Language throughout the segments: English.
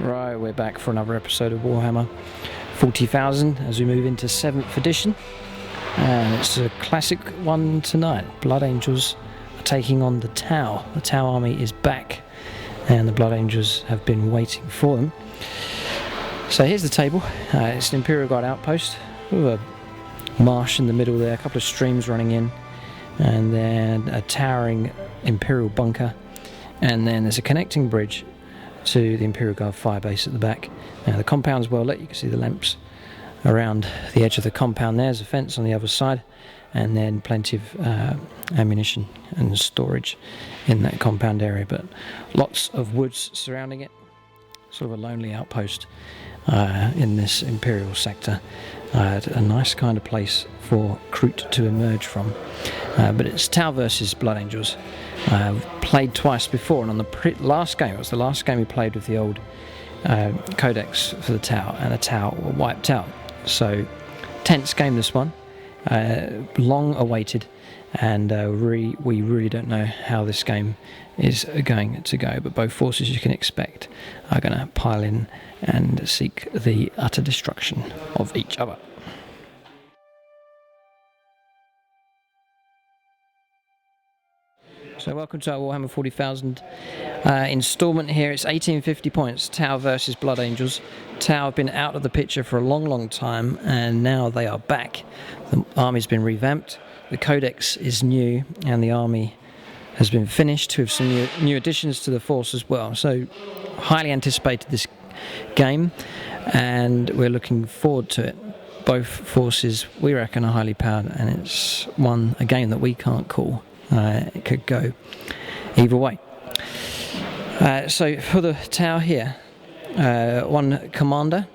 Right, we're back for another episode of Warhammer 40,000 as we move into 7th edition. And it's a classic one tonight. Blood Angels are taking on the Tau. The Tau army is back and the Blood Angels have been waiting for them. So here's the table. It's an Imperial Guard outpost with a marsh in the middle there, a couple of streams running in, and then a towering Imperial bunker, and then there's a connecting bridge to the Imperial Guard firebase at the back. Now the compound's well lit, you can see the lamps around the edge of the compound. There's a fence on the other side, and then plenty of ammunition and storage in that compound area, but lots of woods surrounding it. Sort of a lonely outpost in this Imperial sector. A nice kind of place for Kroot to emerge from. But it's Tau versus Blood Angels. Played twice before, and on the last game, it was the last game we played with the old codex for the Tau, and the Tau were wiped out. So, tense game this one, long awaited, and we really don't know how this game is going to go, but both forces, you can expect, are going to pile in and seek the utter destruction of each other. So welcome to our Warhammer 40,000 installment here. It's 1850 points, Tau versus Blood Angels. Tau have been out of the picture for a long time, and now they are back. The army's been revamped, the codex is new, and the army has been finished with some new additions to the force as well. So highly anticipated this game, and we're looking forward to it. Both forces, we reckon, are highly powered, and it's a game that we can't call. It could go either way. So for the Tau here, one commander,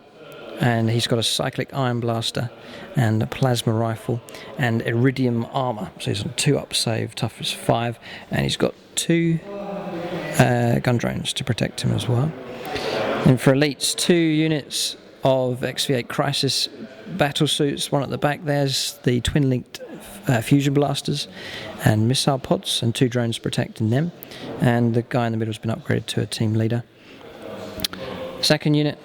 and he's got a cyclic iron blaster and a plasma rifle and iridium armor. So he's on 2 up save, toughness 5, and he's got 2 gun drones to protect him as well. And for elites, 2 units of XV8 Crisis battle suits. One at the back, there's the twin-linked fusion blasters and missile pods, and 2 drones protecting them, and the guy in the middle has been upgraded to a team leader. Second unit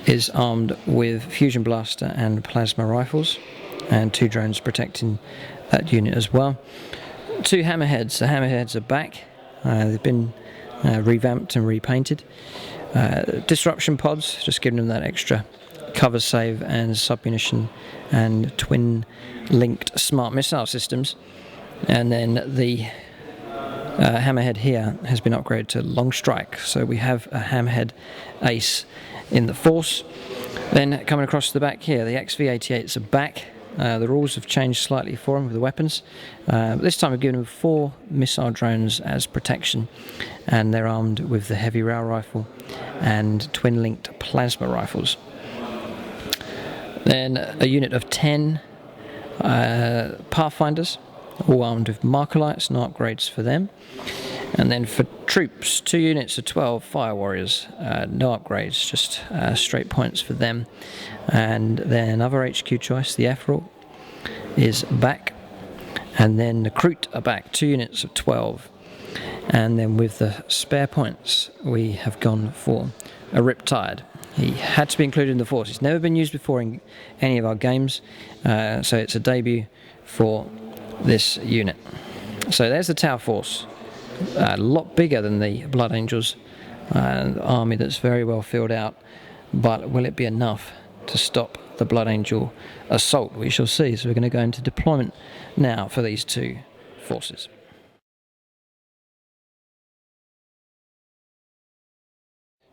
is armed with fusion blaster and plasma rifles, and 2 drones protecting that unit as well. 2 hammerheads. The hammerheads are back. They've been revamped and repainted. Disruption pods, just giving them that extra cover save and submunition and twin-linked smart missile systems. And then the hammerhead here has been upgraded to long strike, so we have a hammerhead ace in the force. Then coming across the back here, the XV88s are back. The rules have changed slightly for them with the weapons. This time we've given them 4 missile drones as protection, and they're armed with the heavy rail rifle and twin-linked plasma rifles. Then a unit of 10 Pathfinders, all armed with Markolites, no upgrades for them. And then for troops, 2 units of 12 Fire Warriors, no upgrades, just straight points for them. And then another HQ choice, the Ephral is back. And then the Kroot are back, 2 units of 12. And then with the spare points, we have gone for a Riptide. He had to be included in the force. He's never been used before in any of our games, so it's a debut for this unit. So there's the Tau force, a lot bigger than the Blood Angels, an army that's very well filled out, but will it be enough to stop the Blood Angel assault? We shall see. So we're going to go into deployment now for these 2 forces.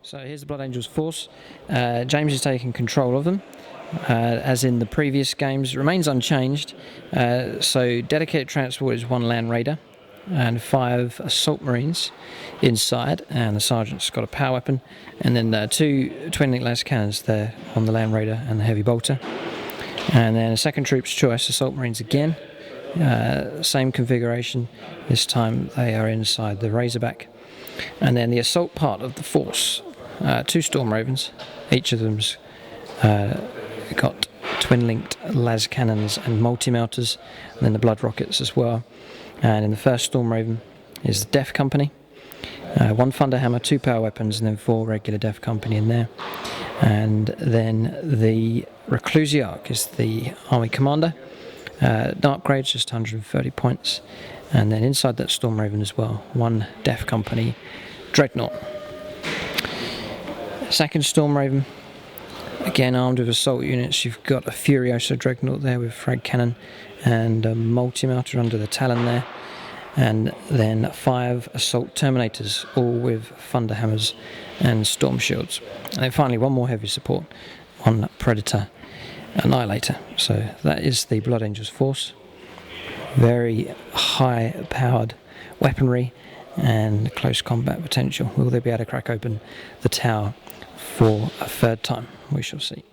So here's the Blood Angels force. James is taking control of them, as in the previous games. It remains unchanged. So dedicated transport is 1 Land Raider and 5 Assault Marines inside, and the Sergeant's got a power weapon, and then 2 twin-linked las cannons there on the Land Raider and the Heavy Bolter. And then a second Troop's choice, Assault Marines again. Same configuration. This time they are inside the Razorback. And then the assault part of the force, 2 Storm Ravens, each of them's got twin-linked las cannons and multi-melters, and then the blood rockets as well. And in the first Storm Raven is the Death Company, 1 Thunder Hammer, 2 power weapons, and then 4 regular Death Company in there. And then the Reclusiarch is the army commander. Dark Grade's just 130 points. And then inside that Storm Raven as well, 1 Death Company Dreadnought. Second Storm Raven, again armed with assault units. You've got a Furiosa Dreadnought there with frag cannon and a multi-melter under the Talon there. And then 5 Assault Terminators, all with Thunder Hammers and Storm Shields. And then finally 1 more heavy support, 1 Predator Annihilator. So that is the Blood Angels force. Very high powered weaponry and close combat potential. Will they be able to crack open the tower for a 3rd time? We shall see.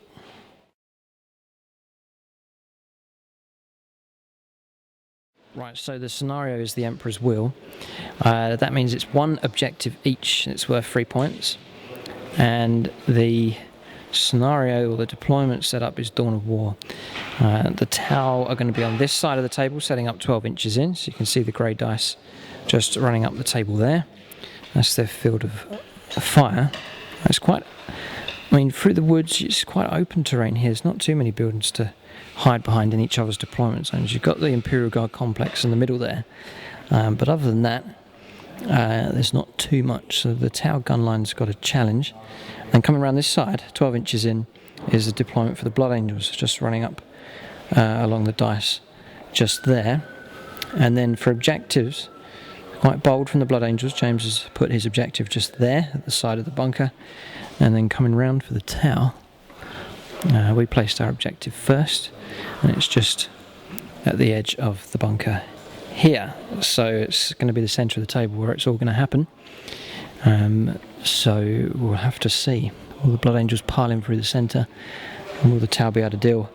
Right, so the scenario is the Emperor's Will. That means it's 1 objective each, it's worth 3 points. And the scenario or the deployment setup is Dawn of War. The Tau are going to be on this side of the table, setting up 12 inches in, so you can see the grey dice just running up the table there. That's their field of fire. It's quite, I mean, through the woods, it's quite open terrain here. There's not too many buildings to hide behind in each other's deployment zones. You've got the Imperial Guard complex in the middle there, but other than that, there's not too much. So the Tau gun line's got a challenge. And coming around this side, 12 inches in, is the deployment for the Blood Angels, just running up along the dice just there. And then for objectives, quite bold from the Blood Angels, James has put his objective just there at the side of the bunker. And then coming round for the Tau, we placed our objective first, and it's just at the edge of the bunker here. So it's going to be the centre of the table where it's all going to happen. So we'll have to see. Will the Blood Angels pile in through the centre, and will the Tau be able to deal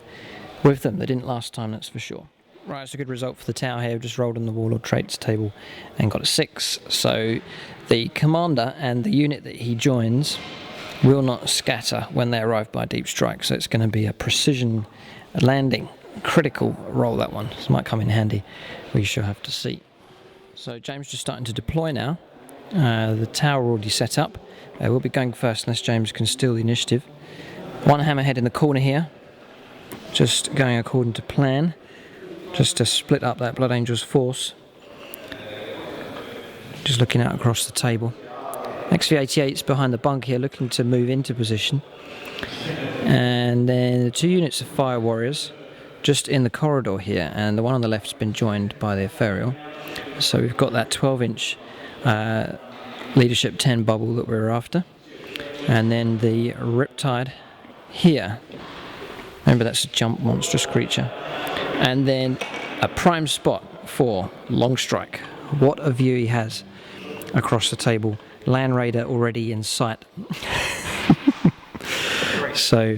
with them? They didn't last time, that's for sure. Right, it's a good result for the Tau here. We've just rolled on the Warlord traits table and got a 6. So the commander and the unit that he joins will not scatter when they arrive by deep strike. So it's going to be a precision landing, critical roll, that one. So it might come in handy. We shall have to see. So James just starting to deploy now. The tower already set up. We'll be going first unless James can steal the initiative. 1 hammerhead in the corner here, just going according to plan, just to split up that Blood Angels force. Just looking out across the table. XV-88's behind the bunker here, looking to move into position. And then the 2 units of Fire Warriors just in the corridor here, and the one on the left's been joined by the Ethereal. So we've got that 12-inch Leadership 10 bubble that we're after. And then the Riptide here. Remember, that's a jump monstrous creature. And then a prime spot for Long Strike. What a view he has across the table. Land Raider already in sight. So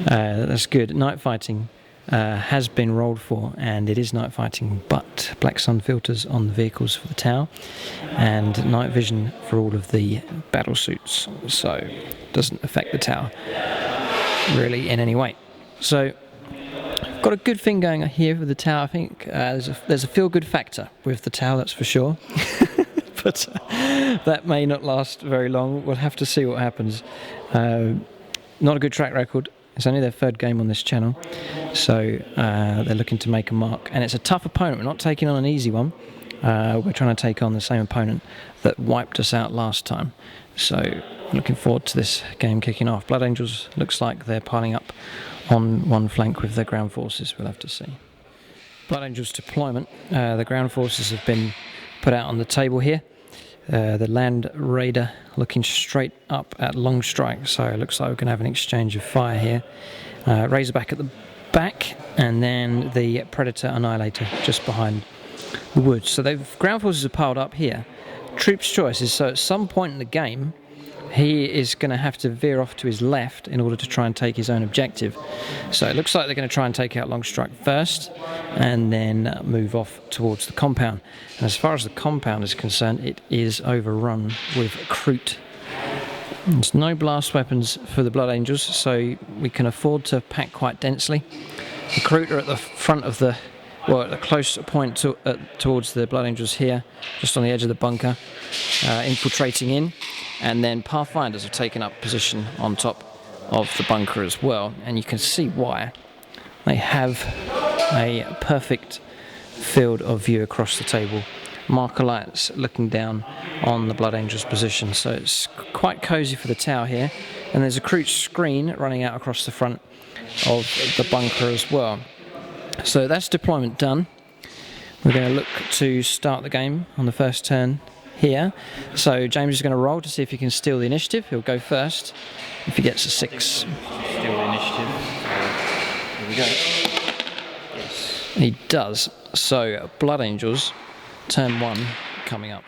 that's good. Night fighting has been rolled for, and it is night fighting, but Black Sun filters on the vehicles for the Tau, and night vision for all of the battle suits, so it doesn't affect the Tau really in any way. So got a good thing going here with the Tau. I think there's a feel-good factor with the Tau, that's for sure. But that may not last very long. We'll have to see what happens. Not a good track record. It's only their 3rd game on this channel, so they're looking to make a mark. And it's a tough opponent. We're not taking on an easy one. We're trying to take on the same opponent that wiped us out last time. So looking forward to this game kicking off. Blood Angels looks like they're piling up on one flank with their ground forces. We'll have to see. Blood Angels deployment. The ground forces have been put out on the table here. The Land Raider looking straight up at Long Strike, so it looks like we're going to have an exchange of fire here. Razorback at the back, and then the Predator Annihilator just behind the woods. So the ground forces are piled up here. Troops' choice is, so at some point in the game, he is going to have to veer off to his left in order to try and take his own objective. So it looks like they're going to try and take out Long Strike first and then move off towards the compound. And as far as the compound is concerned, it is overrun with Kroot. There's no blast weapons for the Blood Angels, so we can afford to pack quite densely. The Kroot are at the front of the well, at a close point towards the Blood Angels here, just on the edge of the bunker, infiltrating in, and then Pathfinders have taken up position on top of the bunker as well, and you can see why. They have a perfect field of view across the table. Marker lights looking down on the Blood Angels position, so it's quite cosy for the tower here, and there's a crouch screen running out across the front of the bunker as well. So that's deployment done. We're going to look to start the game on the first turn here. So James is going to roll to see if he can steal the initiative. He'll go first if he gets a 6. Steal the initiative. Here we go. Yes. He does. So Blood Angels, turn 1 coming up.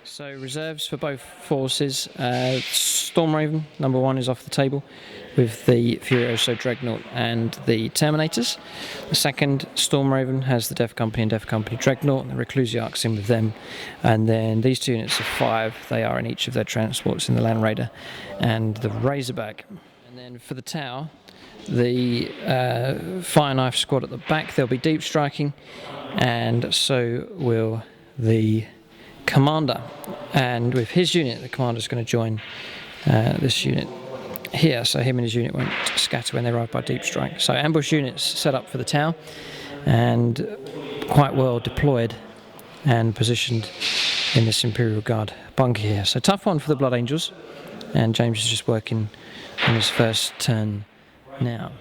So reserves for both forces. Storm Raven, number 1, is off the table with the Furioso Dreadnought and the Terminators. The second, Storm Raven, has the Death Company and Death Company Dreadnought, and the Reclusiarch's in with them. And then these 2 units of 5, they are in each of their transports in the Land Raider and the Razorback. And then for the tower, the Fire Knife squad at the back, they'll be deep striking, and so will the Commander. And with his unit, the Commander's going to join this unit here, so him and his unit won't scatter when they arrive by deep strike. So ambush units set up for the tower, and quite well deployed and positioned in this Imperial Guard bunker here. So tough one for the Blood Angels, and James is just working on his first turn now.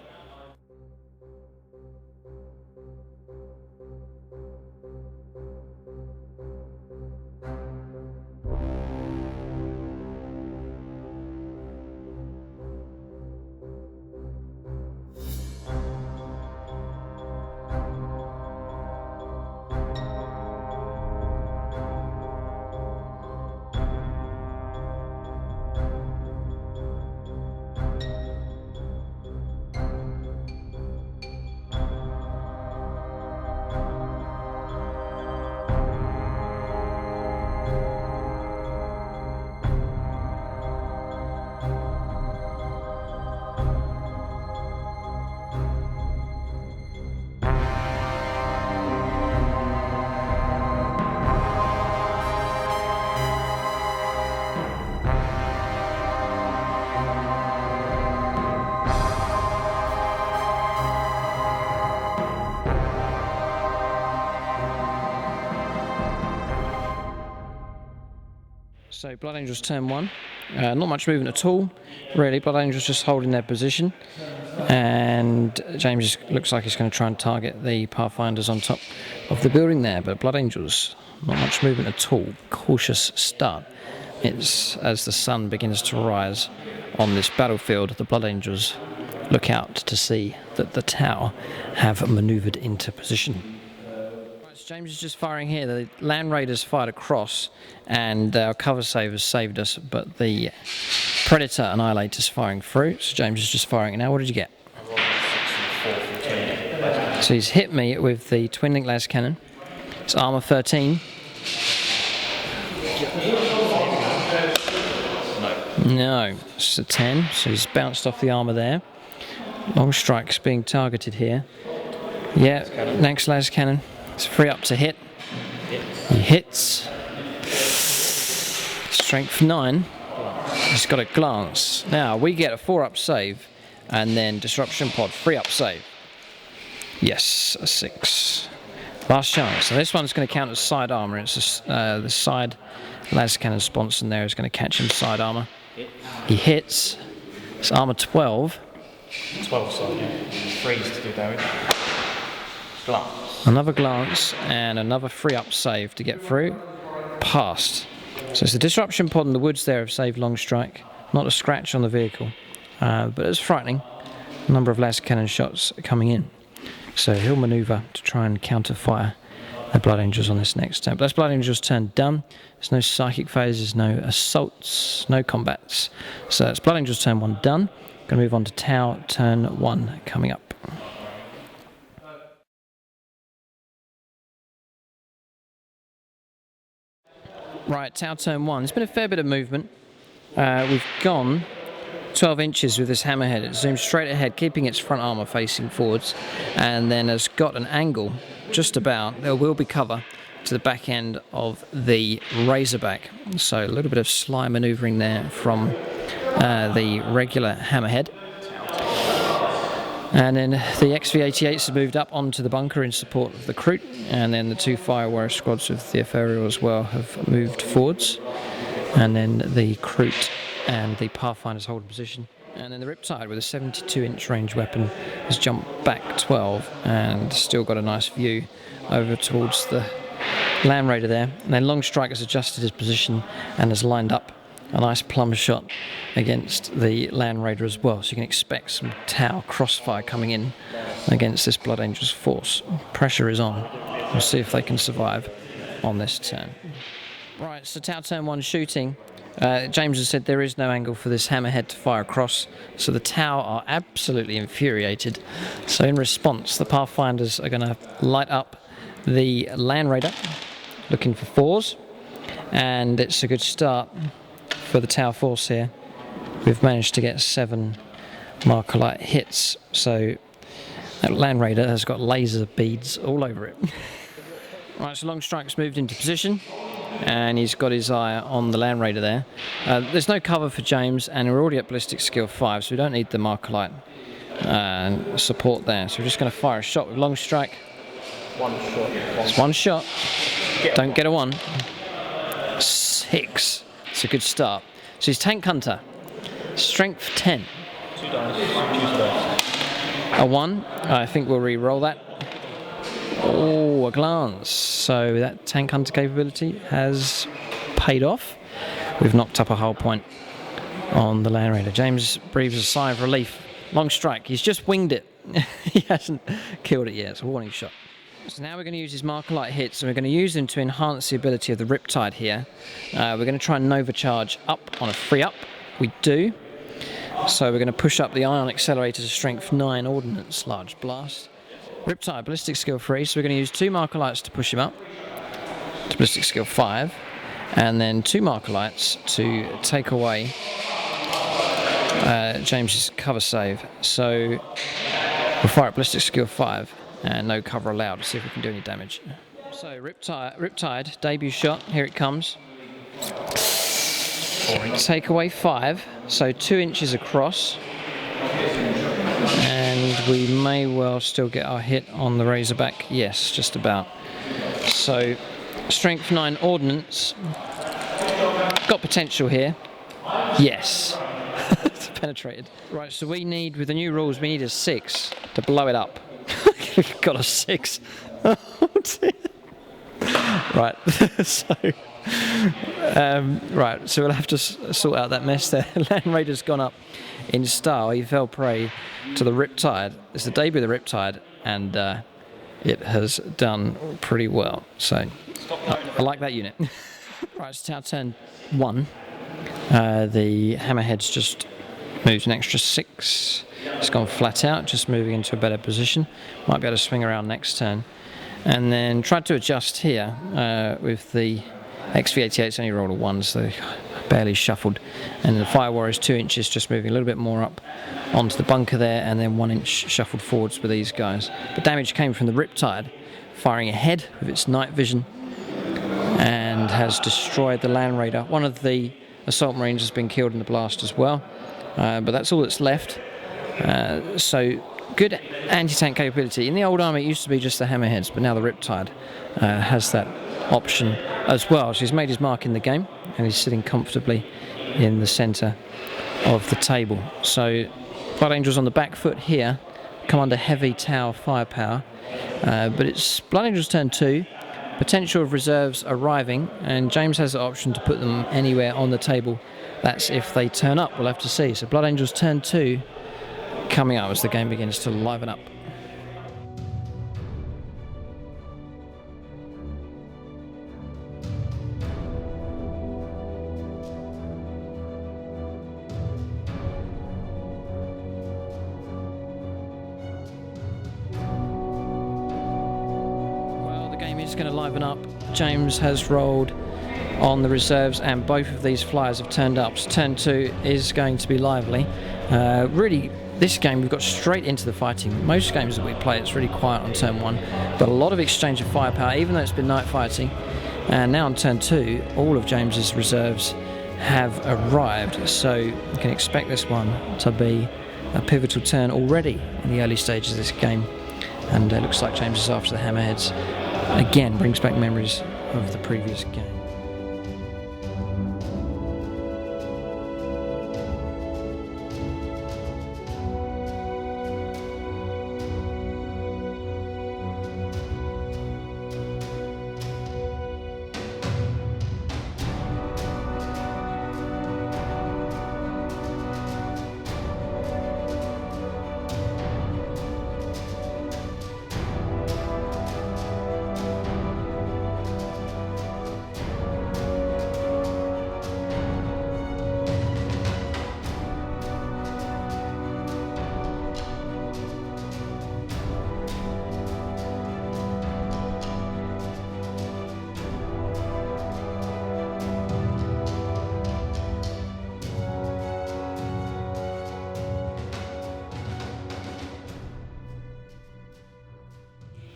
So Blood Angels turn 1, not much movement at all, really. Blood Angels just holding their position, and James looks like he's going to try and target the Pathfinders on top of the building there, but Blood Angels, not much movement at all. Cautious start. It's as the sun begins to rise on this battlefield, the Blood Angels look out to see that the tower have manoeuvred into position. James is just firing here. The Land Raiders fired across, and our cover savers saved us, but the Predator Annihilator's firing through, so James is just firing it now. What did you get? So he's hit me with the twin link las cannon. It's armor 13. No, it's a 10, so he's bounced off the armor there. Long strike's being targeted here. Yeah, next las cannon. It's free up to hit. He hits. Strength 9. He's got a glance. Now we get a 4-up save, and then disruption pod 3-up save. Yes, a 6. Last chance. So this one's going to count as side armor. It's the side las cannon sponson there is going to catch him side armor. He hits. It's armor 12. 12 side, yeah. Freeze to do damage. Glance. Another glance and another 3-up save to get through. Passed. So it's the disruption pod in the woods there have saved long strike. Not a scratch on the vehicle, but it's frightening. A number of las cannon shots coming in. So he'll manoeuvre to try and counter-fire the Blood Angels on this next turn. But that's Blood Angels turn done. There's no psychic phases, no assaults, no combats. So that's Blood Angels turn 1 done. Going to move on to Tau turn 1 coming up. Right, Tau turn 1. There's been a fair bit of movement. We've gone 12 inches with this hammerhead. It zooms straight ahead, keeping its front armour facing forwards, and then has got an angle just about. There will be cover to the back end of the Razorback. So a little bit of sly manoeuvring there from the regular hammerhead. And then the XV-88s have moved up onto the bunker in support of the Kroot, and then the 2 Fire Warrior squads with the Ethereal as well have moved forwards. And then the Kroot and the Pathfinders hold position. And then the Riptide with a 72-inch range weapon has jumped back 12 and still got a nice view over towards the Land Raider there. And then Longstrike has adjusted his position and has lined up a nice plum shot against the Land Raider as well. So you can expect some Tau crossfire coming in against this Blood Angel's force. Pressure is on. We'll see if they can survive on this turn. Right, so Tau turn 1 shooting. James has said there is no angle for this hammerhead to fire across, so the Tau are absolutely infuriated. So in response, the Pathfinders are going to light up the Land Raider, looking for 4s, and it's a good start for the Tau force here. We've managed to get 7 Marker hits, so that Land Raider has got laser beads all over it. Right, so Longstrike's moved into position, and he's got his eye on the Land Raider there. There's no cover for James, and we're already at Ballistic Skill 5, so we don't need the Marker support there. So we're just going to fire a shot with Longstrike. It's one shot. Don't get a 1. 6. It's a good start. So he's Tank Hunter. Strength 10. 2 dice. Choose a dice. A 1. I think we'll re-roll that. Oh, a glance. So that Tank Hunter capability has paid off. We've knocked up a hull point on the Land Raider. James breathes a sigh of relief. Longstrike. He's just winged it. He hasn't killed it yet. It's a warning shot. So now we're going to use his Marker Light hits, and we're going to use them to enhance the ability of the Riptide here. We're going to try and Nova Charge up on a free up. We do. So we're going to push up the Ion Accelerator to Strength 9 Ordnance Large Blast. Riptide, Ballistic Skill 3, so we're going to use 2 Marker Lights to push him up to Ballistic Skill 5, and then 2 Marker Lights to take away James's cover save. So we'll fire at Ballistic Skill 5. And no cover allowed to see if we can do any damage. So Riptide, debut shot, here it comes. Take away 5, so 2 inches across. And we may well still get our hit on the Razorback. Yes, just about. So Strength 9 Ordnance. Got potential here. Yes. It's penetrated. Right, so we need, with the new rules, we need a 6 to blow it up. We've got a 6. Oh dear. Right, so we'll have to sort out that mess there. Land Raider's gone up in style. He fell prey to the Riptide. It's the debut of the Riptide, and it has done pretty well. So I like that unit. Right, it's Tau turn 1. The Hammerhead's just moved an extra 6. It's gone flat out, just moving into a better position. Might be able to swing around next turn. And then tried to adjust here with the XV-88's only rolled a 1, so barely shuffled. And the Fire Warrior's 2 inches, just moving a little bit more up onto the bunker there, and then 1 inch shuffled forwards with these guys. But damage came from the Riptide, firing ahead with its night vision, and has destroyed the Land Raider. One of the Assault Marines has been killed in the blast as well, but that's all that's left. So good anti-tank capability. In the old army it used to be just the Hammerheads, but now the Riptide has that option as well. So he's made his mark in the game, and he's sitting comfortably in the centre of the table. So Blood Angels on the back foot here, come under heavy Tau firepower, but it's Blood Angels turn 2, potential of reserves arriving, and James has the option to put them anywhere on the table. That's if they turn up, we'll have to see. So Blood Angels turn 2 coming up as the game begins to liven up. Well, the game is going to liven up. James has rolled on the reserves, and both of these flyers have turned up. So turn 2 is going to be lively. Really, this game we've got straight into the fighting. Most games that we play, it's really quiet on turn 1, but a lot of exchange of firepower, even though it's been night fighting. And now on turn 2, all of James's reserves have arrived, so you can expect this one to be a pivotal turn already in the early stages of this game. And it looks like James is after the hammerheads. Again, brings back memories of the previous game.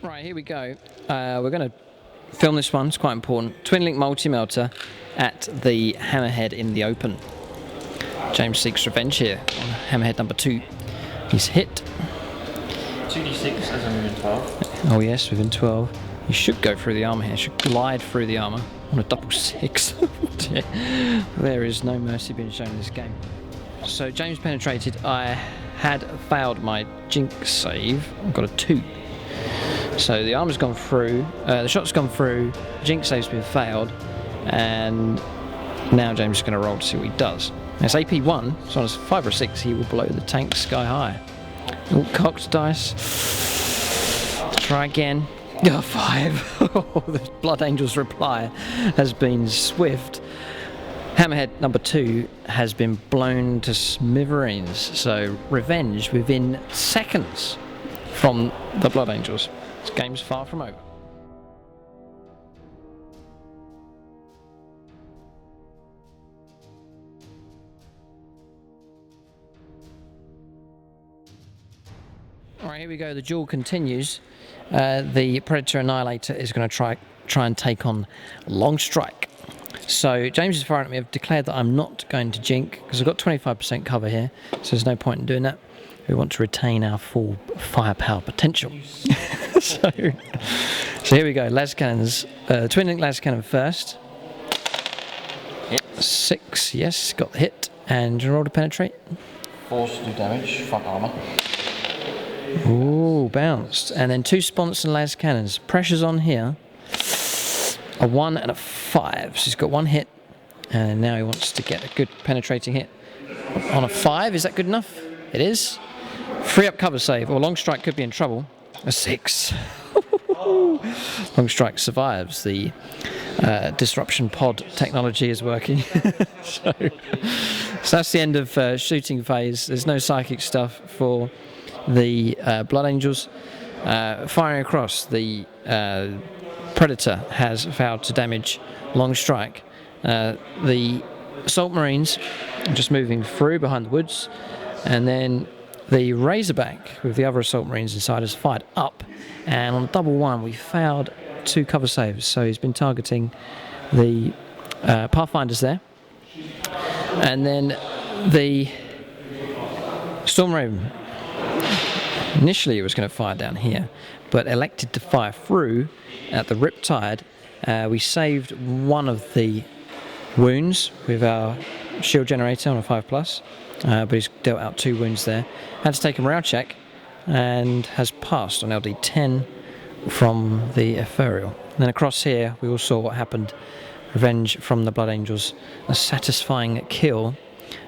Right, here we go. We're going to film this one, it's quite important. Twin link multi-melter at the hammerhead in the open. James seeks revenge here on hammerhead number 2. He's hit. 2d6 as I'm within 12. Oh yes, within 12. He should go through the armour here, should glide through the armour on a double 6. There is no mercy being shown in this game. So James penetrated. I had failed my jinx save. I've got a 2. So the armor's gone through, the shot's gone through, jinx save's been failed, and now James is going to roll to see what he does. It's AP 1, so on a 5 or 6 he will blow the tank sky high. All cocked dice. Try again. Oh, 5. Oh, the Blood Angel's reply has been swift. Hammerhead number 2 has been blown to smithereens, so revenge within seconds from the Blood Angels. This game's far from over. Alright, here we go. The duel continues. The Predator Annihilator is going to try and take on Long Strike. So James is firing at me. I've declared that I'm not going to jink because I've got 25% cover here, so there's no point in doing that. We want to retain our full firepower potential. so here we go. Las cannons. Twin link las cannon first. Hit. 6. Yes, got the hit. And roll to penetrate. Force to do damage. Front armor. Ooh, bounced. And then 2 sponts and las cannons. Pressure's on here. A 1 and a 5. So he's got 1 hit. And now he wants to get a good penetrating hit. On a 5, is that good enough? It is. Free up cover save, or Long Strike could be in trouble. A 6. Long Strike survives. The disruption pod technology is working. so that's the end of shooting phase. There's no psychic stuff for the Blood Angels. Firing across, the Predator has failed to damage Long Strike. The Assault Marines are just moving through behind the woods, and then the Razorback with the other Assault Marines inside has fired up, and on double 1 we failed 2 cover saves, so he's been targeting the Pathfinders there. And then the Storm Raven, initially it was going to fire down here, but elected to fire through at the Riptide. We saved one of the wounds with our shield generator on a 5+, but he's dealt out 2 wounds there. Had to take a morale check and has passed on LD 10 from the Ethereal. And then across here we all saw what happened. Revenge from the Blood Angels, a satisfying kill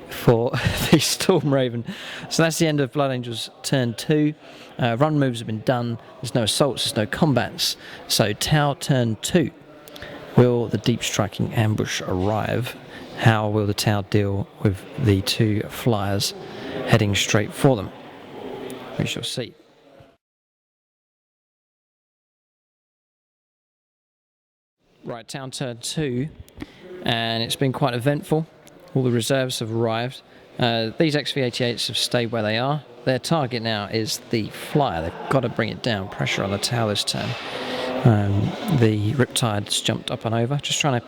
for the Storm Raven. So that's the end of Blood Angels turn 2. Run moves have been done. There's no assaults, there's no combats. So Tau turn 2. Will the deep striking ambush arrive? How will the Tau deal with the 2 flyers heading straight for them? We shall see. Right, Tau turn 2. and it's been quite eventful. All the reserves have arrived. These XV-88s have stayed where they are. Their target now is the flyer. They've got to bring it down. Pressure on the tower this turn. The Riptide's jumped up and over, just trying to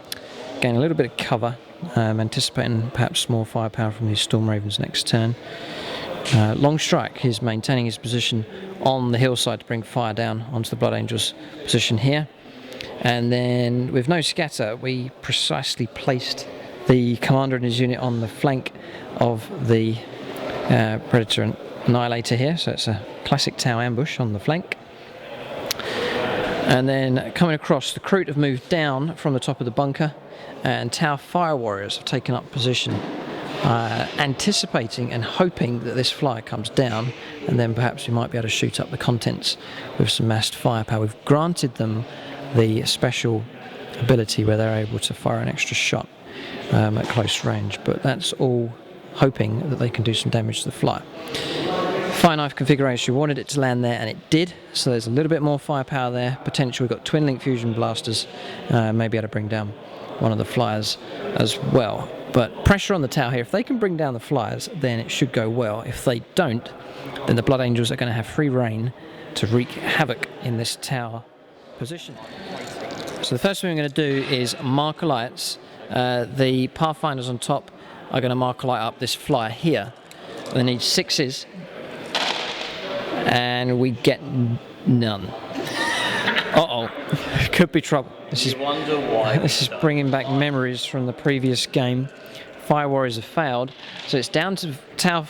gain a little bit of cover, anticipating perhaps more firepower from these Storm Ravens next turn. Long Strike is maintaining his position on the hillside to bring fire down onto the Blood Angels' position here. And then with no scatter, we precisely placed the commander and his unit on the flank of the Predator Annihilator here, so it's a classic Tau ambush on the flank. And then coming across, the Kroot have moved down from the top of the bunker, and Tau Fire Warriors have taken up position, anticipating and hoping that this flyer comes down, and then perhaps we might be able to shoot up the contents with some massed firepower. We've granted them the special ability where they're able to fire an extra shot at close range, but that's all hoping that they can do some damage to the flyer. Fire knife configuration, we wanted it to land there, and it did, so there's a little bit more firepower there. Potential, we've got twin link fusion blasters, maybe able to bring down one of the flyers as well. But pressure on the tower here, if they can bring down the flyers, then it should go well. If they don't, then the Blood Angels are going to have free reign to wreak havoc in this tower position. So the first thing we're going to do is marker lights. The Pathfinders on top are going to marker light up this flyer here. They need 6s, and we get none. Uh-oh, could be trouble. This is bringing back memories from the previous game. Fire Warriors have failed, so it's down to Tau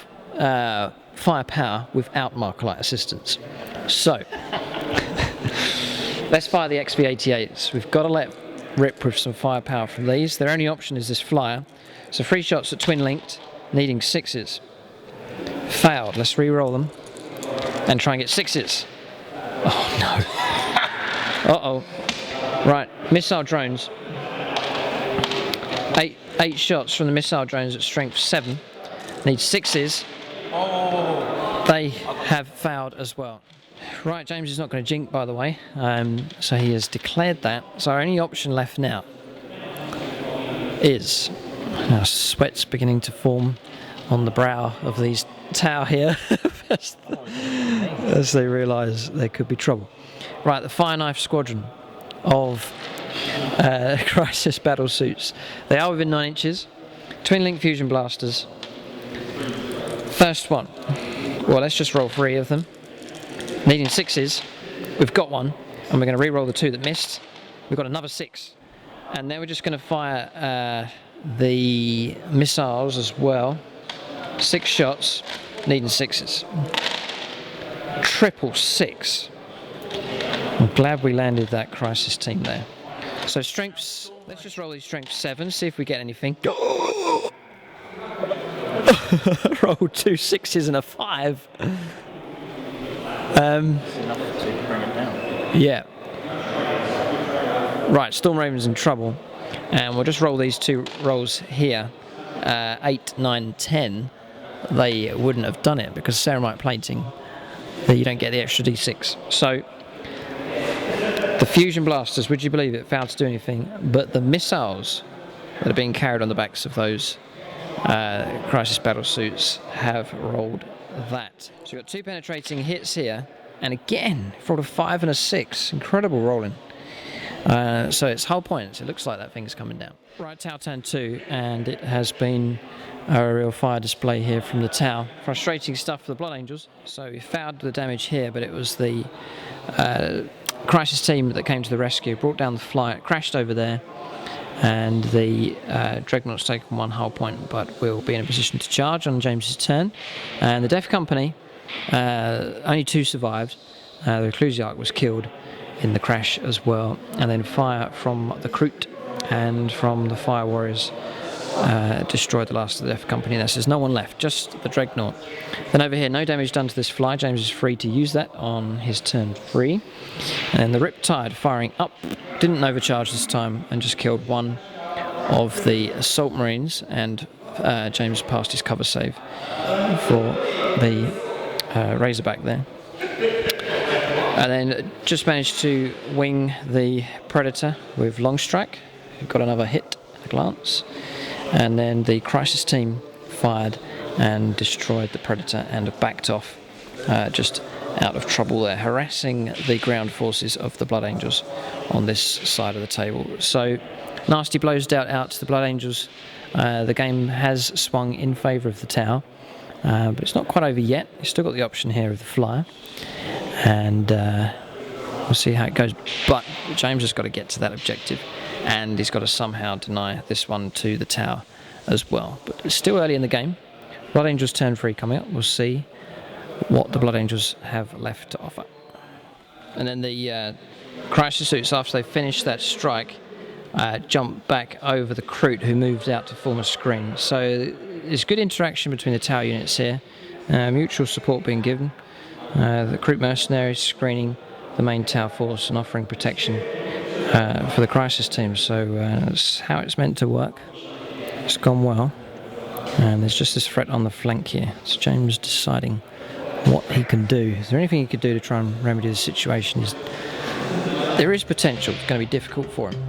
firepower without marker light assistance. So let's fire the XV-88s. We've got to let rip with some firepower from these. Their only option is this flyer. So 3 shots at twin linked, needing 6s. Failed. Let's re-roll them and try and get 6s. Oh no. Uh-oh. Right, missile drones. 8 shots from the missile drones at strength 7. Need 6s. Oh. They have failed as well. Right, James is not going to jink, by the way, so he has declared that. So our only option left now is, now sweat's beginning to form on the brow of these Tau here as they realise there could be trouble. Right, the Fire Knife Squadron of Crisis battle suits. They are within 9 inches. Twin link fusion blasters. First one. Well, let's just roll 3 of them. Needing 6s. We've got one, and we're going to re-roll the 2 that missed. We've got another 6. And then we're just going to fire the missiles as well. 6 shots, needing 6s. Triple 6. I'm glad we landed that Crisis team there. So strengths, let's just roll these strength 7, see if we get anything. Rolled 2 6s and a 5. That's enough to bring it down. Yeah. Right, Storm Raven's in trouble. And we'll just roll these 2 rolls here. 8, 9, 10. They wouldn't have done it because ceramite plating, you don't get the extra d6. So the fusion blasters, would you believe it, failed to do anything, but the missiles that are being carried on the backs of those Crisis battle suits have rolled that. So we've got 2 penetrating hits here, and again, rolled a 5 and a 6. Incredible rolling. So it's hull points. It looks like that thing's coming down. Right, Tau turn 2, and it has been a real fire display here from the Tau. Frustrating stuff for the Blood Angels. So we fouled the damage here, but it was the Crisis team that came to the rescue, brought down the flyer, crashed over there, and the Dreadnought's taken 1 hull point, but will be in a position to charge on James's turn. And the Death Company, only 2 survived. The Ecclesiarch was killed in the crash as well, and then fire from the Kroot and from the Fire Warriors destroyed the last of the Death Company. There's no one left, just the Dreadnought. Then over here, no damage done to this fly. James is free to use that on his turn 3. And the Riptide firing up, didn't overcharge this time and just killed 1 of the Assault Marines, and James passed his cover save for the Razorback there. And then just managed to wing the Predator with Long Strike. Got another hit glance. And then the Crisis team fired and destroyed the Predator and have backed off, just out of trouble there, harassing the ground forces of the Blood Angels on this side of the table. So nasty blows dealt out to the Blood Angels. The game has swung in favour of the Tau, but it's not quite over yet. You've still got the option here of the Flyer, and we'll see how it goes. But James has got to get to that objective, and he's got to somehow deny this one to the Tau as well. But it's still early in the game. Blood Angels turn 3 coming up. We'll see what the Blood Angels have left to offer. And then the Crisis suits, after they finish that strike, jump back over the Kroot, who moved out to form a screen. So there's good interaction between the Tau units here, mutual support being given. The Kroot mercenaries screening the main Tau force and offering protection for the Crisis team. So that's how it's meant to work. It's gone well. And there's just this threat on the flank here. So James deciding what he can do. Is there anything he could do to try and remedy the situation? There is potential. It's going to be difficult for him.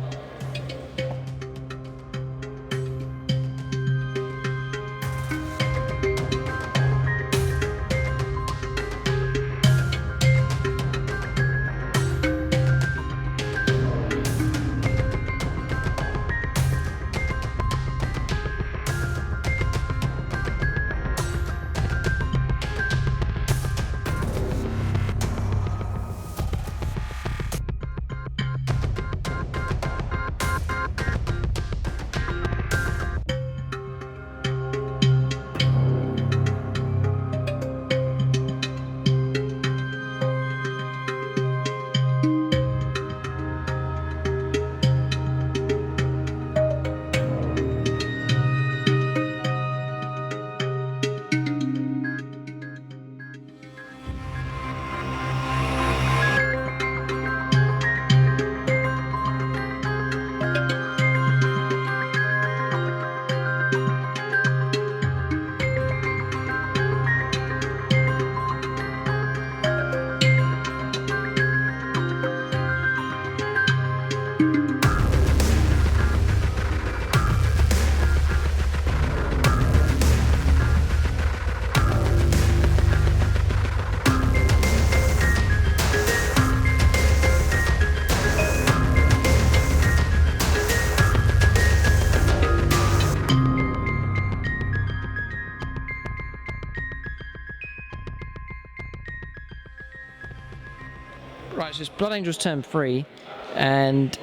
Right, so it's Blood Angels turn 3, and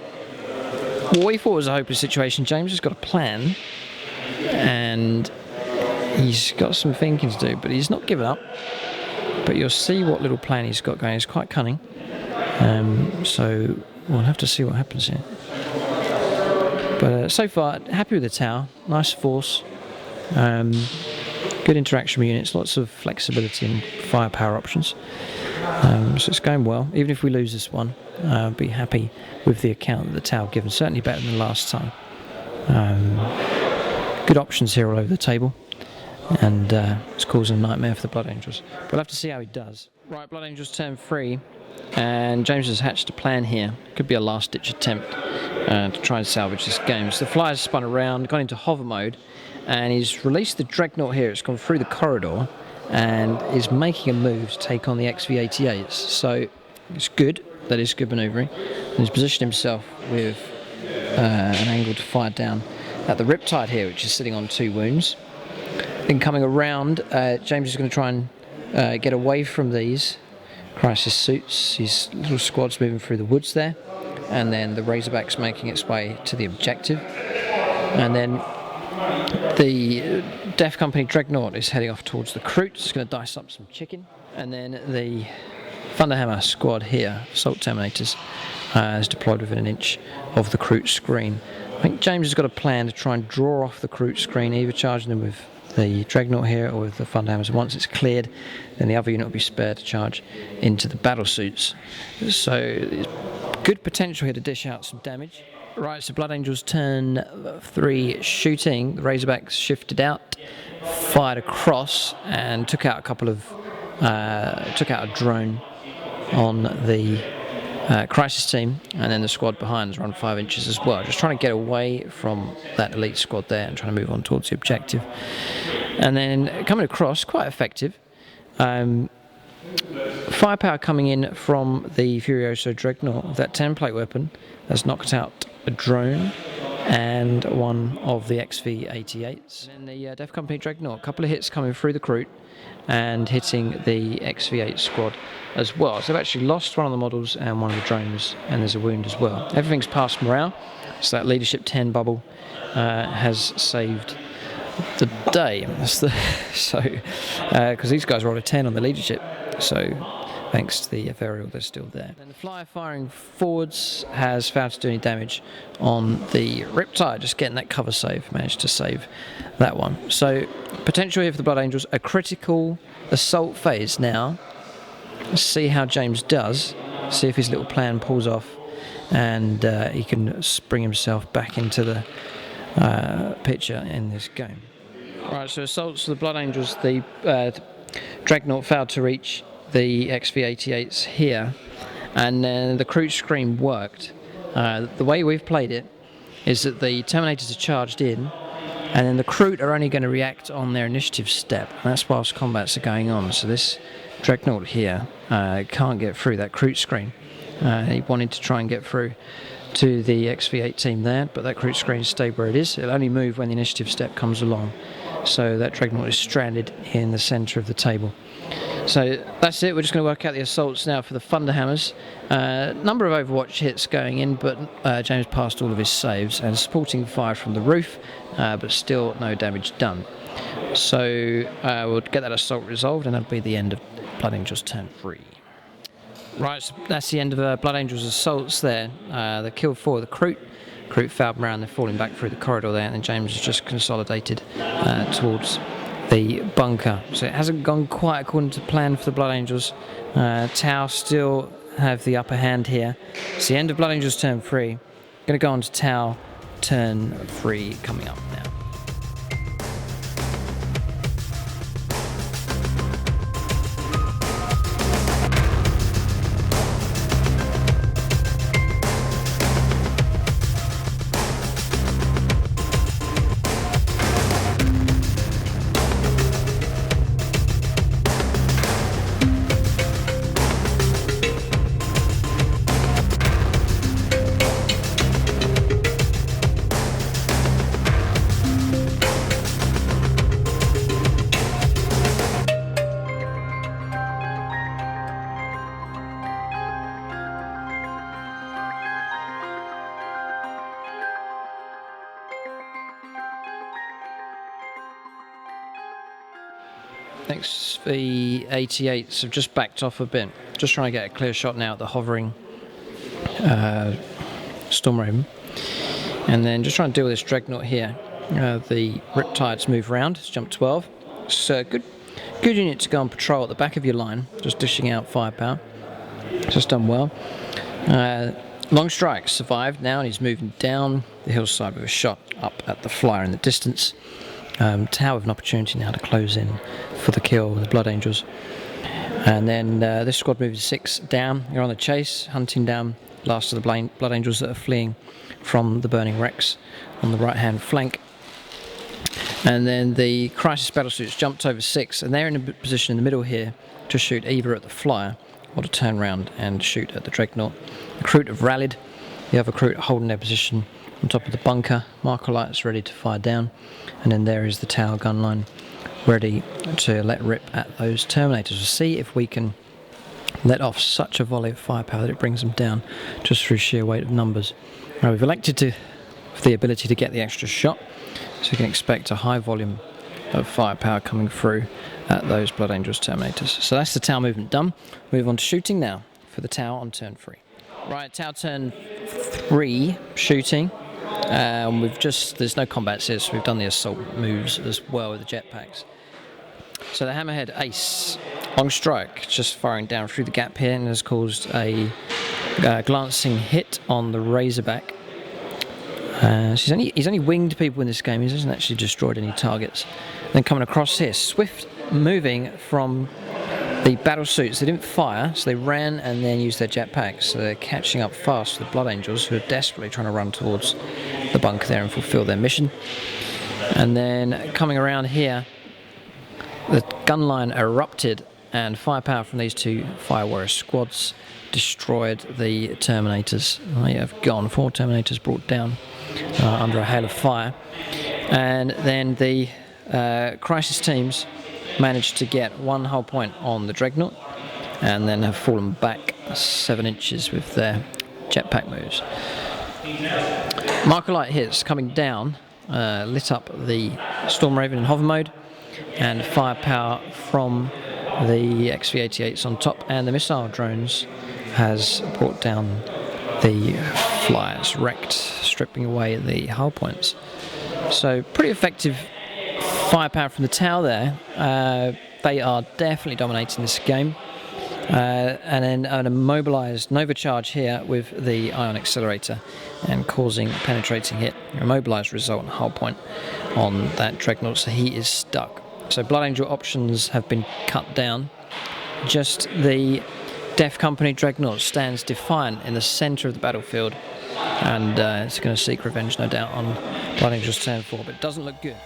what we thought was a hopeless situation. James has got a plan, and he's got some thinking to do, but he's not given up. But you'll see what little plan he's got going. It's quite cunning. So we'll have to see what happens here. But so far, happy with the Tau. Nice force. Good interaction with units. Lots of flexibility and firepower options. So it's going well. Even if we lose this one, I'll be happy with the account that the Tau given. Certainly better than last time. Good options here all over the table. And it's causing a nightmare for the Blood Angels. We'll have to see how he does. Right, Blood Angels turn 3. And James has hatched a plan here. Could be a last-ditch attempt to try and salvage this game. So the Flyer's spun around, gone into hover mode, and he's released the Dreadnought here. It's gone through the corridor and is making a move to take on the XV-88s. So it's good. That is good manoeuvring. And he's positioned himself with an angle to fire down at the Riptide here, which is sitting on 2 wounds. Then coming around, James is going to try and get away from these Crisis suits. His little squad's moving through the woods there, and then the Razorback's making its way to the objective, and then the Death Company Dreadnought is heading off towards the Kroot. It's going to dice up some chicken, and then the Thunderhammer squad here, Assault Terminators, is deployed within an inch of the Kroot screen. I think James has got a plan to try and draw off the Kroot screen, either charging them with the Dreadnought here or with the Thunderhammers. Once it's cleared, then the other unit will be spared to charge into the battle suits. So good potential here to dish out some damage. Right, so Blood Angels turn 3 shooting. The Razorbacks shifted out, fired across, and took out a couple of took out a drone on the Crisis team, and then the squad behind is run 5 inches as well. Just trying to get away from that elite squad there and trying to move on towards the objective. And then coming across, quite effective. Firepower coming in from the Furioso Dreadnought. That template weapon has knocked out a drone and one of the XV-88s. And then the Def Company Dreadnought, a couple of hits coming through the Kroot and hitting the XV-8 squad as well. So they've actually lost one of the models and one of the drones, and there's a wound as well. Everything's past morale, so that leadership 10 bubble has saved the day. Because these guys rolled a 10 on the leadership, so thanks to the Ethereal, they're still there. And the flyer firing forwards has failed to do any damage on the Riptide, just getting that cover save, managed to save that one. So potential here for the Blood Angels, a critical assault phase now. Let's see how James does, see if his little plan pulls off, and he can bring himself back into the picture in this game. Right, so assaults for the Blood Angels, the Dreadnought failed to reach the XV-88s here, and then the Kroot Scream worked. The way we've played it is that the Terminators are charged in, and then the Kroot are only going to react on their initiative step, and that's whilst combats are going on. So this Dreadnought here can't get through that Kroot Scream. He wanted to try and get through to the XV-8 team there, but that Kroot Scream stayed where it is. It'll only move when the initiative step comes along. So that Dreadnought is stranded in the centre of the table. So that's it. We're just going to work out the assaults now for the Thunderhammers. Number of Overwatch hits going in, but James passed all of his saves and supporting fire from the roof, but still no damage done. So we'll get that assault resolved, and that'll be the end of Blood Angels turn 3. Right, so that's the end of Blood Angels assaults there. They killed 4 of the Kroot. Kroot fouled them around, they're falling back through the corridor there, and then James has just consolidated towards the bunker. So it hasn't gone quite according to plan for the Blood Angels. Tau still have the upper hand here. It's the end of Blood Angels turn 3. Going to go on to Tau turn 3 coming up now. XV-88s have just backed off a bit. Just trying to get a clear shot now at the hovering Storm Raven. And then just trying to deal with this Dreadnought here. The Riptides move around. It's jump 12. So good unit to go on patrol at the back of your line, just dishing out firepower. Just done well. Long Strike survived now, and he's moving down the hillside with a shot up at the flyer in the distance. Tau with an opportunity now to close in for the kill with the Blood Angels. And then this squad moves 6 down. You're on the chase, hunting down last of the Blood Angels that are fleeing from the burning wrecks on the right hand flank. And then the Crisis Battlesuits jumped over 6, and they're in a position in the middle here to shoot either at the flyer or to turn around and shoot at the Dreadnought. The Kroot have rallied, the other Kroot holding their position on top of the bunker. Marker lights ready to fire down, and then there is the Tower gun line ready to let rip at those Terminators. We'll see if we can let off such a volley of firepower that it brings them down just through sheer weight of numbers. Now we've elected to for the ability to get the extra shot, so you can expect a high volume of firepower coming through at those Blood Angels Terminators. So that's the Tower movement done. Move on to shooting now for the Tower on turn 3. Right, Tower turn 3 shooting. There's no combats here, so we've done the assault moves as well with the jetpacks. So the Hammerhead Ace, Long Strike, just firing down through the gap here and has caused a glancing hit on the Razorback. He's only winged people in this game, he hasn't actually destroyed any targets. Then coming across here, swift moving from The battle suits, they didn't fire, so they ran and then used their jetpacks. So they're catching up fast with the Blood Angels, who are desperately trying to run towards the bunker there and fulfill their mission. And then coming around here, the gun line erupted, and firepower from these two Fire Warrior squads destroyed the Terminators. They have gone, 4 Terminators brought down under a hail of fire. And then the Crisis teams managed to get 1 hull point on the Dreadnought, and then have fallen back 7 inches with their jetpack moves. Marker light hits coming down lit up the Storm Raven in hover mode, and firepower from the XV-88s on top and the missile drones has brought down the flyers, wrecked, stripping away the hull points. So pretty effective firepower from the Tau there. They are definitely dominating this game. And then an immobilised Nova charge here with the Ion Accelerator and causing a penetrating hit. Immobilised result and hull point on that Dreadnought, so he is stuck. So Blood Angel options have been cut down. Just the Death Company Dreadnought stands defiant in the centre of the battlefield, and it's going to seek revenge, no doubt, on Blood Angel's turn 4, but it doesn't look good.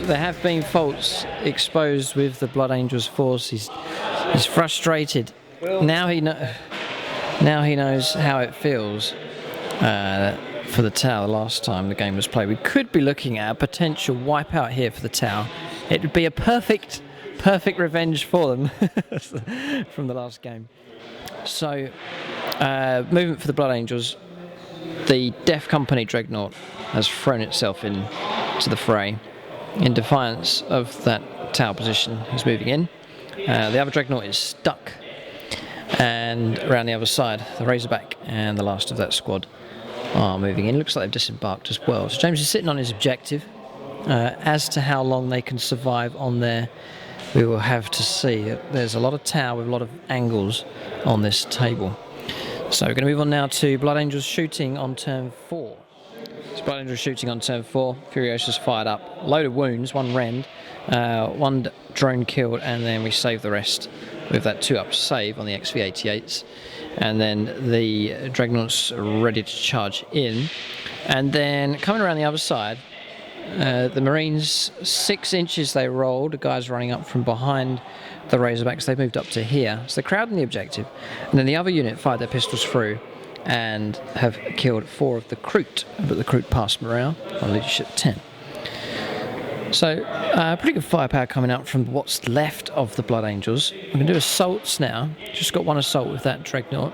There have been faults exposed with the Blood Angel's force. He's frustrated. Now he knows how it feels for the Tau. The last time the game was played, we could be looking at a potential wipeout here for the Tau. It would be a perfect revenge for them from the last game. So movement for the Blood Angels. The Death Company Dreadnought has thrown itself in to the fray in defiance of that Tau position. He's moving in. The other Dreadnought is stuck, and around the other side the Razorback and the last of that squad are moving in. Looks like they've disembarked as well. So James is sitting on his objective. As to how long they can survive on there, we will have to see. There's a lot of Tau with a lot of angles on this table. So we're going to move on now to Blood Angels shooting on turn 4. So Blood Angels shooting on turn 4. Furiosa's fired up. Load of wounds, 1 rend, 1 drone killed, and then we save the rest with that 2-up save on the XV-88s. And then the Dreadnoughts ready to charge in. And then coming around the other side, the Marines, 6 inches they rolled. The guys running up from behind the Razorbacks, they've moved up to here. So they're crowding the objective. And then the other unit fired their pistols through and have killed 4 of the Kroot, but the Kroot passed morale on leadership 10. So pretty good firepower coming out from what's left of the Blood Angels. We're going to do assaults now. Just got 1 assault with that Dreadnought,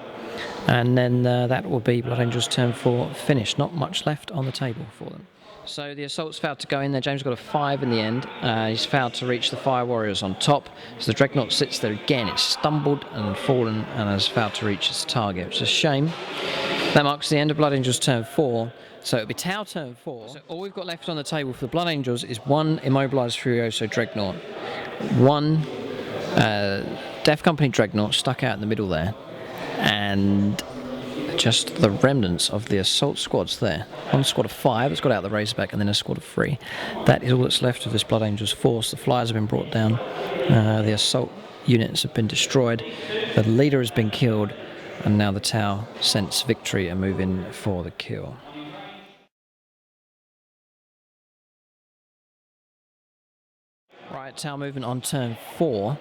and then that will be Blood Angels turn 4 finished. Not much left on the table for them. So the assault's failed to go in there. James got a 5 in the end. He's failed to reach the Fire Warriors on top. So the Dreadnought sits there again. It's stumbled and fallen and has failed to reach its target, which is a shame. That marks the end of Blood Angels turn 4. So it'll be Tau turn 4. So all we've got left on the table for the Blood Angels is 1 immobilised Furioso Dreadnought, 1 Death Company Dreadnought stuck out in the middle there, and just the remnants of the assault squads there. 1 squad of 5 that's got out the Razorback, and then a squad of 3. That is all that's left of this Blood Angels force. The flyers have been brought down, the assault units have been destroyed, the leader has been killed, and now the Tau sense victory and move in for the kill. Right, Tau movement on turn 4.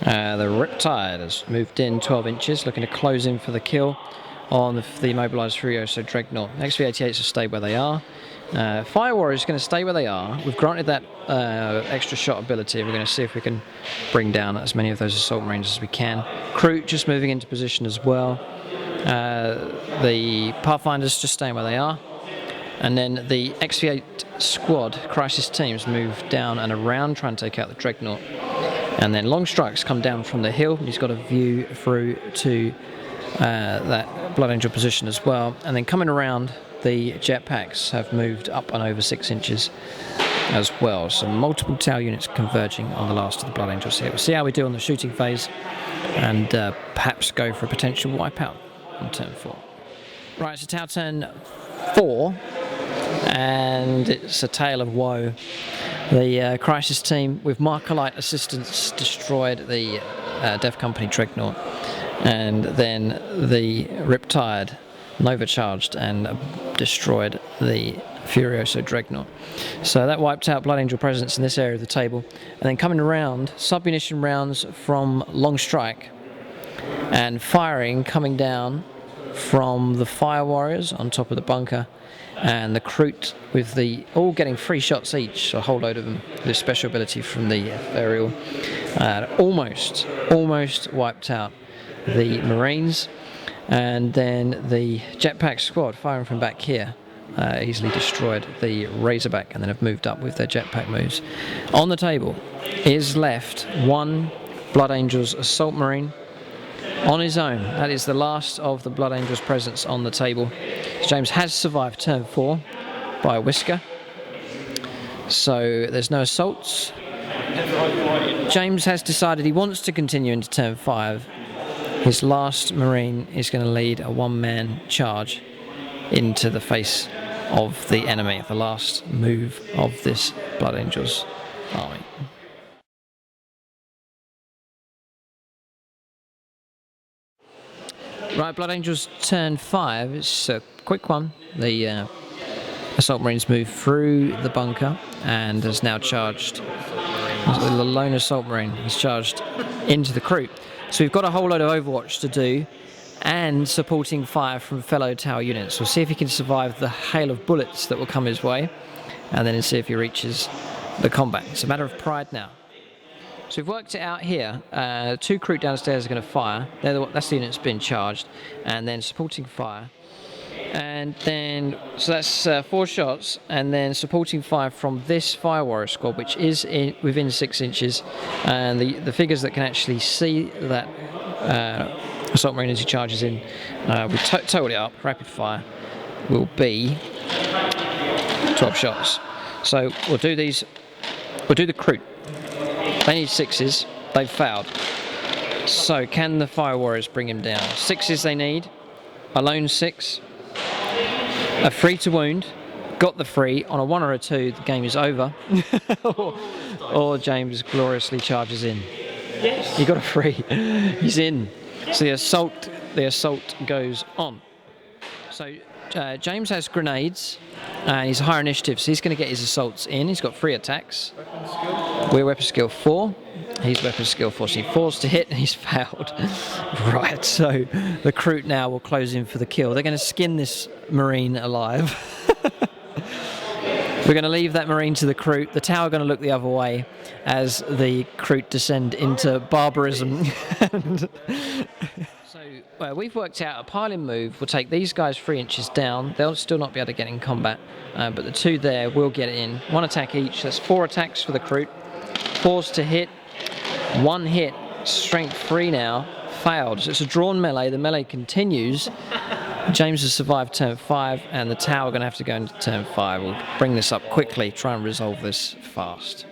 The Riptide has moved in 12 inches, looking to close in for the kill on the immobilised Furioso Dreadnought. XV-88s will stay where they are. Fire Warriors is going to stay where they are. We've granted that extra shot ability. We're going to see if we can bring down as many of those Assault Marines as we can. Kroot just moving into position as well. The Pathfinders just staying where they are. And then the XV-8 squad, Crisis teams, move down and around, trying to take out the Dreadnought. And then Long Strikes come down from the hill. He's got a view through to that Blood Angel position as well. And then coming around, the jetpacks have moved up and over 6 inches as well. So multiple Tau units converging on the last of the Blood Angels here. We'll see how we do on the shooting phase and perhaps go for a potential wipeout on turn 4. Right, so Tau turn 4, and it's a tale of woe. The Crisis team, with Markalite assistance, destroyed the Death Company Dreadnought, and then the Riptide Nova charged and destroyed the Furioso Dreadnought. So that wiped out Blood Angel presence in this area of the table. And then coming around, submunition rounds from Long Strike and firing coming down from the Fire Warriors on top of the bunker, and the Kroot with the all getting 3 shots each, so a whole load of them with a special ability from the aerial. Almost wiped out the Marines, and then the jetpack squad firing from back here easily destroyed the Razorback, and then have moved up with their jetpack moves. On the table is left one Blood Angels Assault Marine on his own. That is the last of the Blood Angels presence on the table. James has survived turn 4 by a whisker, so there's no assaults. James has decided he wants to continue into turn 5. His last Marine is going to lead a one-man charge into the face of the enemy, the last move of this Blood Angels army. Right, Blood Angels turn 5. It's a quick one. The Assault Marines move through the bunker and has now charged. The lone Assault Marine has charged into the Kroot. So we've got a whole load of Overwatch to do and supporting fire from fellow Tau units. We'll see if he can survive the hail of bullets that will come his way, and then see if he reaches the combat. It's a matter of pride now. So we've worked it out here. 2 Kroot downstairs are going to fire. That's the unit that's been charged. And then supporting fire. And then, so that's 4 shots. And then supporting fire from this Fire Warrior squad, which is within 6 inches. And the figures that can actually see that Assault Marine as he charges in, we total it up, rapid fire, will be 12 shots. So we'll do the Kroot. They need 6s, they've failed. So can the Fire Warriors bring him down? 6s they need, a lone 6, a 3 to wound, got the 3, on a 1 or a 2 the game is over. or James gloriously charges in. Yes. He got a 3, he's in. So the assault goes on. So James has grenades, and he's a higher initiative, so he's going to get his assaults in. He's got 3 attacks. We're weapon skill 4. He's weapon skill 4, so he forced to hit and he's failed. Right, so the Kroot now will close in for the kill. They're going to skin this Marine alive. We're going to leave that Marine to the Kroot. The Tau are going to look the other way as the Kroot descend into barbarism. So we've worked out a piling move will take these guys 3 inches down. They'll still not be able to get in combat, but the 2 there will get in. 1 attack each. That's 4 attacks for the Kroot. 4s to hit. 1 hit. Strength 3 now. Failed. So it's a drawn melee. The melee continues. James has survived turn 5, and the Tau are going to have to go into turn 5. We'll bring this up quickly, try and resolve this fast.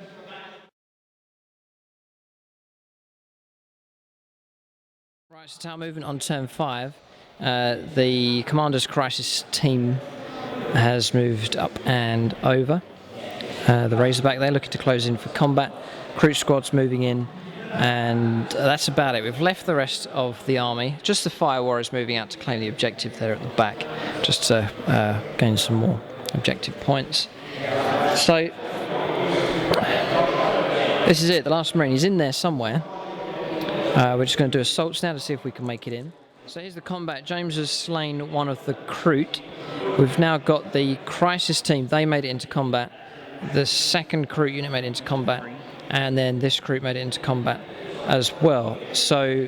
Right, so Tau movement on turn 5. The Commander's Crisis team has moved up and over. The Razorback, they're looking to close in for combat. Kroot squad's moving in, and that's about it. We've left the rest of the army. Just the Fire Warriors moving out to claim the objective there at the back, just to gain some more objective points. So This is it, the last Marine. He's in there somewhere. We're just going to do assaults now to see if we can make it in. So here's the combat. James has slain one of the Kroot. We've now got the Crisis team. They made it into combat. The second Kroot unit made it into combat. And then this Kroot made it into combat as well. So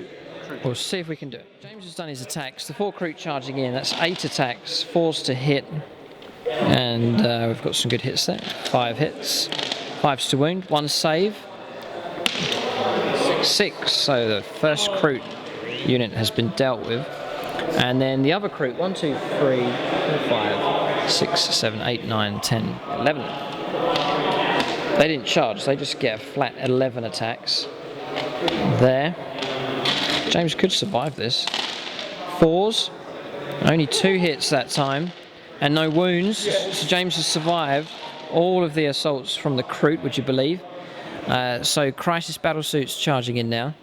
we'll see if we can do it. James has done his attacks. The 4 Kroot charging in. That's 8 attacks, 4s to hit. And we've got some good hits there. 5 hits, 5s to wound, 1 save. 6, so the first Kroot unit has been dealt with. And then the other Kroot, 1, 2, 3, 4, 5, 6, 7, 8, 9, 10, 11. They didn't charge, they just get a flat 11 attacks. There. James could survive this. 4s, only 2 hits that time, and no wounds. So James has survived all of the assaults from the Kroot, would you believe? So Crisis battle suits charging in now.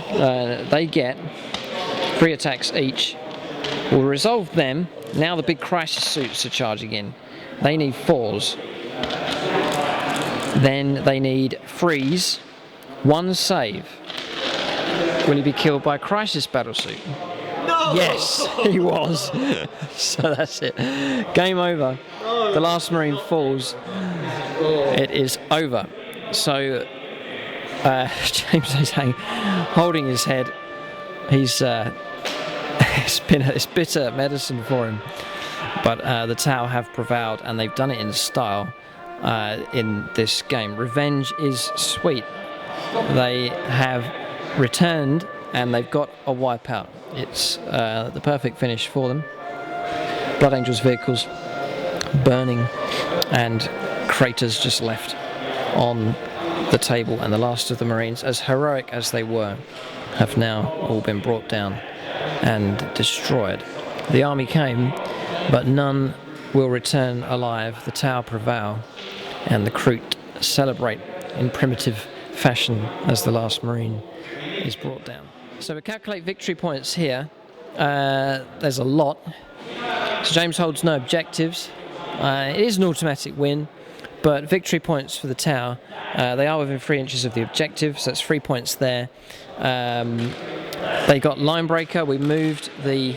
They get 3 attacks each. We'll resolve them. Now the big Crisis suits are charging in. They need 4s. Then they need freeze, 1 save. Will he be killed by a Crisis battle suit? No! Yes, he was. So that's it. Game over. The last Marine falls. It is over. So James is holding his head. He's it's bitter medicine for him, but the Tau have prevailed, and they've done it in style in this game. Revenge is sweet. They have returned, and they've got a wipeout. It's the perfect finish for them. Blood Angels vehicles burning, and craters just left on the table, and the last of the Marines, as heroic as they were, have now all been brought down and destroyed. The army came, but none will return alive. The Tau prevail, and the Kroot celebrate in primitive fashion as the last Marine is brought down. So we calculate victory points here. There's a lot. So James holds no objectives. It is an automatic win, but victory points for the Tau, they are within 3 inches of the objective, so that's 3 points there. They got line breaker. We moved the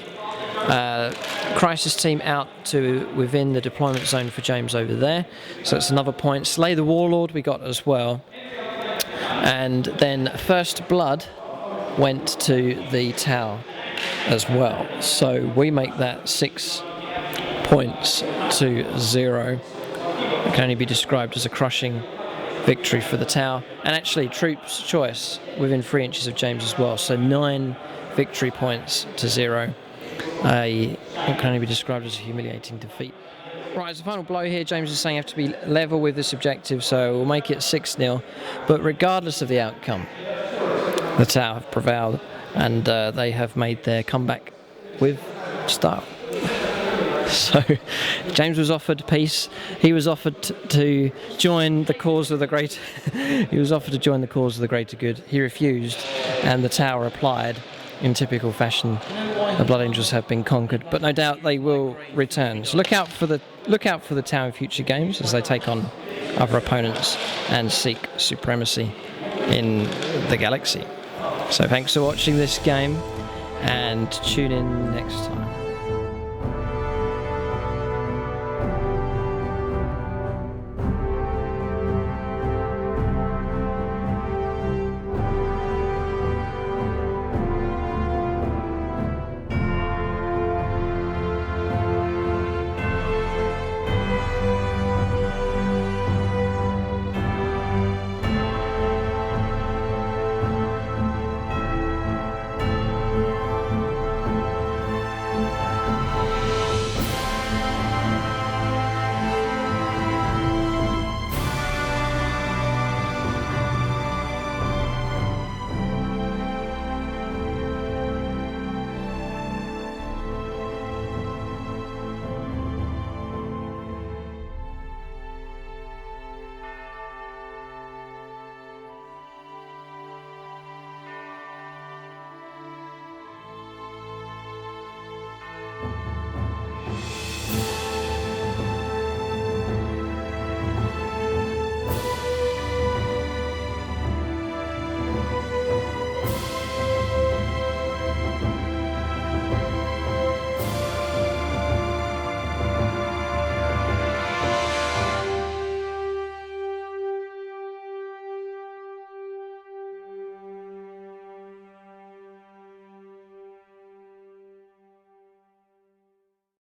Crisis team out to within the deployment zone for James over there, so that's another point. Slay the Warlord we got as well, and then First Blood went to the Tau as well, so we make that 6 points to 0. It can only be described as a crushing victory for the Tau, and actually troops choice within 3 inches of James as well, so 9 victory points to 0. It can only be described as a humiliating defeat. Right, as a final blow here, James is saying you have to be level with this objective, so we'll make it 6-0, but regardless of the outcome, the Tau have prevailed, and they have made their comeback with style. So James was offered peace. He was offered to join the cause of the great. He was offered to join the cause of the greater good. He refused, and the Tau replied in typical fashion. The Blood Angels have been conquered, but no doubt they will return. So look out for the Tau in future games as they take on other opponents and seek supremacy in the galaxy. So thanks for watching this game, and tune in next time.